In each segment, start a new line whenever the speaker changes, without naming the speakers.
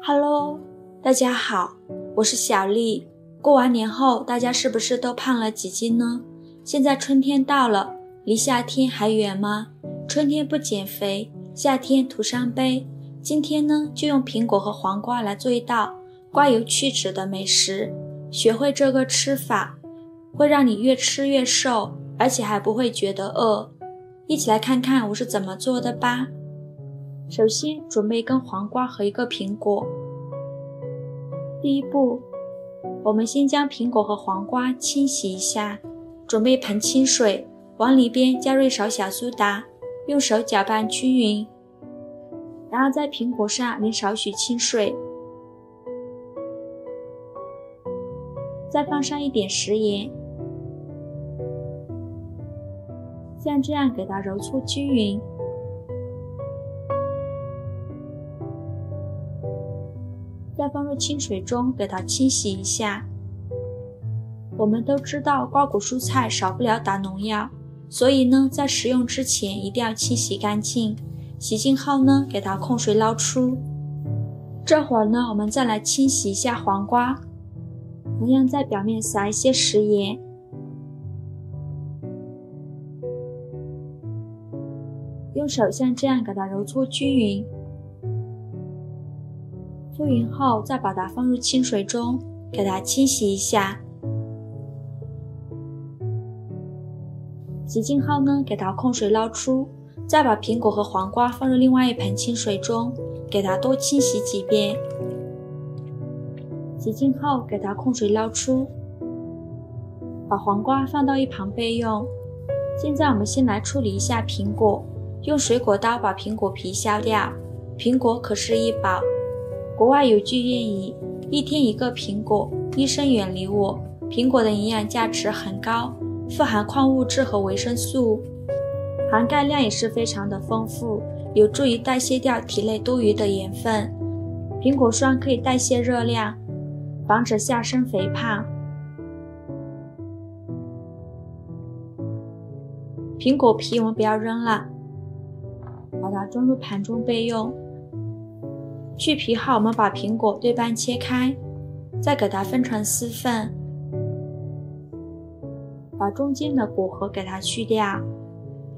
Hello， 大家好，我是小丽。过完年后，大家是不是都胖了几斤呢？现在春天到了，离夏天还远吗？春天不减肥，夏天徒伤悲。今天呢，就用苹果和黄瓜来做一道刮油去脂的美食。学会这个吃法，会让你越吃越瘦，而且还不会觉得饿。一起来看看我是怎么做的吧。首先准备一根黄瓜和一个苹果。第一步，我们先将苹果和黄瓜清洗一下，准备一盆清水，往里边加入1勺小苏打，用手搅拌均匀，然后在苹果上淋少许清水，再放上一点食盐，像这样给它揉搓均匀。再放入清水中给它清洗一下。我们都知道瓜果蔬菜少不了打农药，所以呢，在食用之前一定要清洗干净。洗净后呢，给它控水捞出。这会儿呢，我们再来清洗一下黄瓜，同样在表面撒一些食盐，用手像这样给它揉搓均匀。搓匀后，再把它放入清水中，给它清洗一下。洗净后呢，给它控水捞出，再把苹果和黄瓜放入另外一盆清水中，给它多清洗几遍。洗净后，给它控水捞出，把黄瓜放到一旁备用。现在我们先来处理一下苹果，用水果刀把苹果皮削掉。苹果可是一宝。国外有句谚语，1天1个苹果，医生远离我。苹果的营养价值很高，富含矿物质和维生素，含钙量也是非常的丰富，有助于代谢掉体内多余的盐分。苹果酸可以代谢热量，防止下身肥胖。苹果皮我们不要扔了，把它装入盘中备用。去皮后，我们把苹果对半切开，再给它分成4份，把中间的果核给它去掉。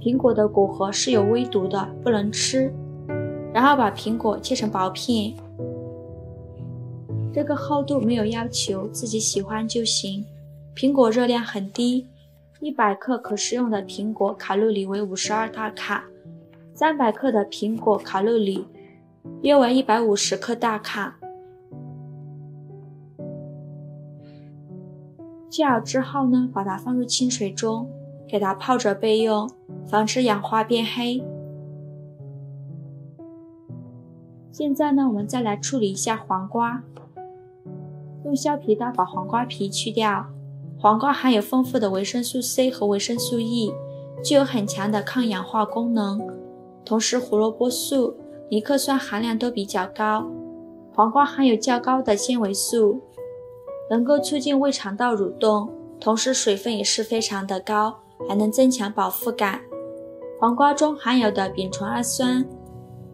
苹果的果核是有微毒的，不能吃。然后把苹果切成薄片，这个厚度没有要求，自己喜欢就行。苹果热量很低，100克可食用的苹果卡路里为52大卡，300克的苹果卡路里约为150克大卡。切好之后呢，把它放入清水中，给它泡着备用，防止氧化变黑。现在呢，我们再来处理一下黄瓜，用削皮刀把黄瓜皮去掉。黄瓜含有丰富的维生素 C 和维生素 E， 具有很强的抗氧化功能，同时胡萝卜素、尼克酸含量都比较高，黄瓜含有较高的纤维素，能够促进胃肠道蠕动，同时水分也是非常的高，还能增强饱腹感。黄瓜中含有的丙醇二酸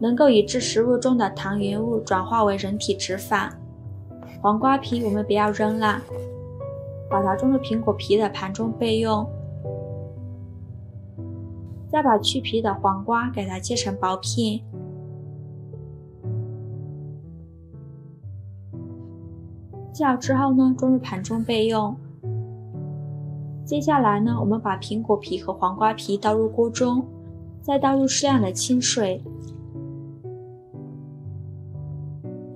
能够抑制食物中的糖原物转化为人体脂肪。黄瓜皮我们不要扔了，把它装入苹果皮的盘中备用。再把去皮的黄瓜给它切成薄片，切好之后呢，装入盘中备用。接下来呢，我们把苹果皮和黄瓜皮倒入锅中，再倒入适量的清水，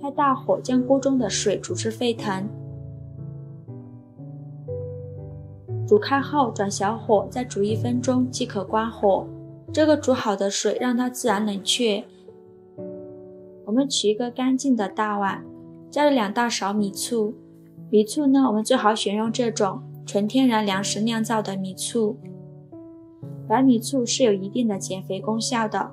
开大火将锅中的水煮至沸腾，煮开后转小火再煮1分钟即可关火。这个煮好的水让它自然冷却。我们取一个干净的大碗，加入2大勺米醋。米醋呢，我们最好选用这种纯天然粮食酿造的米醋。白米醋是有一定的减肥功效的，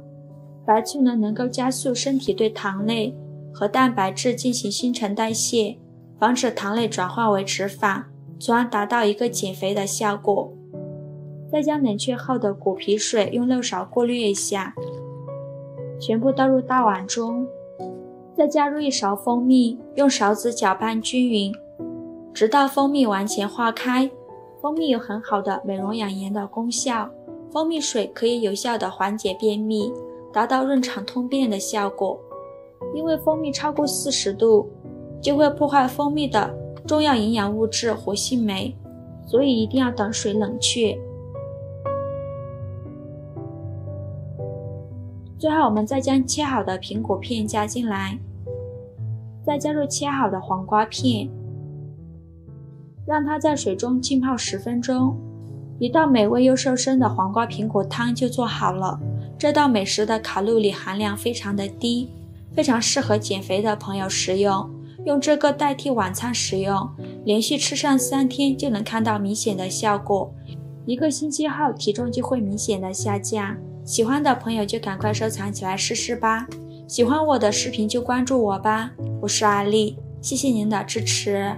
白醋呢能够加速身体对糖类和蛋白质进行新陈代谢，防止糖类转化为脂肪，从而达到一个减肥的效果。再将冷却后的果皮水用漏勺过滤一下，全部倒入大碗中，再加入1勺蜂蜜，用勺子搅拌均匀，直到蜂蜜完全化开。蜂蜜有很好的美容养颜的功效，蜂蜜水可以有效地缓解便秘，达到润肠通便的效果。因为蜂蜜超过40度，就会破坏蜂蜜的重要营养物质活性酶，所以一定要等水冷却。最后我们再将切好的苹果片加进来，再加入切好的黄瓜片，让它在水中浸泡10分钟，一道美味又瘦身的黄瓜苹果汤就做好了。这道美食的卡路里含量非常的低，非常适合减肥的朋友食用，用这个代替晚餐食用，连续吃上3天就能看到明显的效果，1个星期后体重就会明显的下降。喜欢的朋友就赶快收藏起来试试吧，喜欢我的视频就关注我吧，我是阿丽，谢谢您的支持。